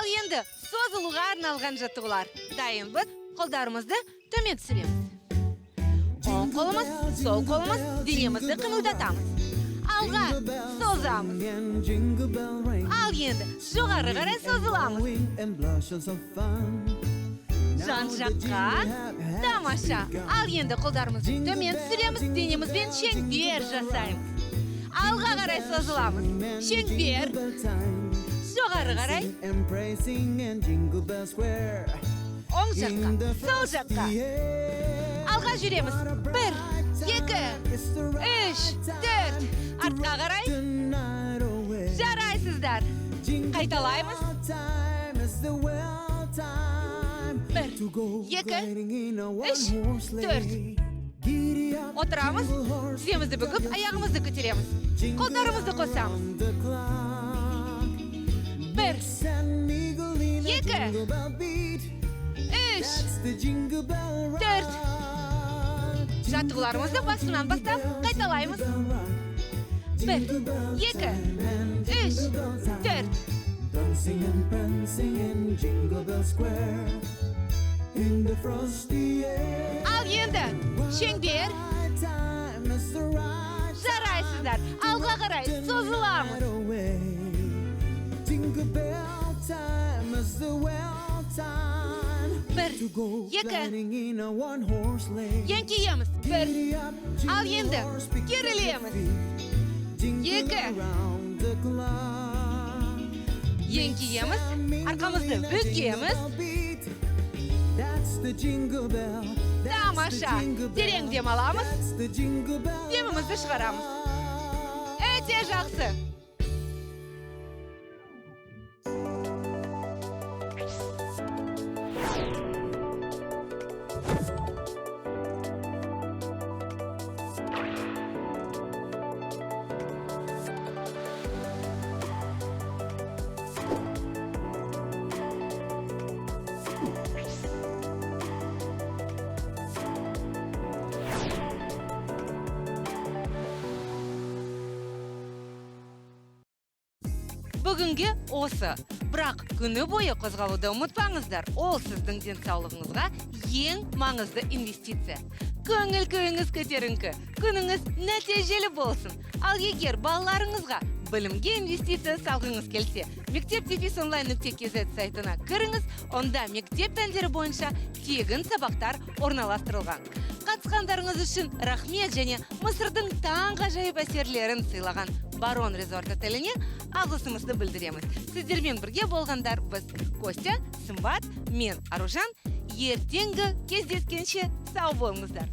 Ал енді созылуға арналған жаттығулар. Дайынбыз, қолдарымызды төмен түсіреміз. Оң қолымыз, сол қолымыз, денемізді қимылдатамыз. Алға созамыз. Ал енді жоғары қарай созыламыз. Жан-жаққа тамаша. Ал енді қолдарымызды төмен түсіреміз, денемізбен шеңбер жасаймыз. Алға қарай созыламыз. Шеңбер. Жоғары қарай. Оң жаққа, сол жаққа. Алға жүреміз. 1, 2, 3, 4. Артқа қарай. Жарайсыздар. Қайталаймыз. 1, 2, 3, 4. Отырамыз. Тіземізді бүгіп, аяғымызды көтереміз. Қолдарымызды қосамыз. 1, 2, 3, 4. Жаттығуларымызды басынан бастап қайталаймыз. 1, 2, 3, 4. Ал енді шеңбер. Жарайсыздар. Алға қарай созыламыз. 1, 2. Еңкейеміз. 1. Ал енді керілеміз. 2. Еңкейеміз. Арқамызды бүкеміз. Тамаша. Терең дем аламыз. Демімізді шығарамыз. Өте жақсы. Бүгінге осы. Бірақ күні бойы қозғалуды ұмытпаңыздар. Ол сіздің денсаулығыңызға ең маңызды инвестиция. Көңіл күйіңіз көтеріңкі, күніңіз нәтижелі болсын. Ал егер балаларыңызға білімге инвестиция салғыңыз келсе, мектеп-онлайн.kz сайтына кіріңіз, онда мектеп пәндері бойынша тегін сабақтар орналастырылған. Қатысқандарыңыз үшін рахмет және Мысырдың таңғажайып әсерлерін сыйлаған Барон Резорт отеліне алғысымызды білдіреміз. Сіздермен бірге болғандар біз Костя, Сымбат, мен Аружан. Ертеңгі кездескенше сау болыңыздар.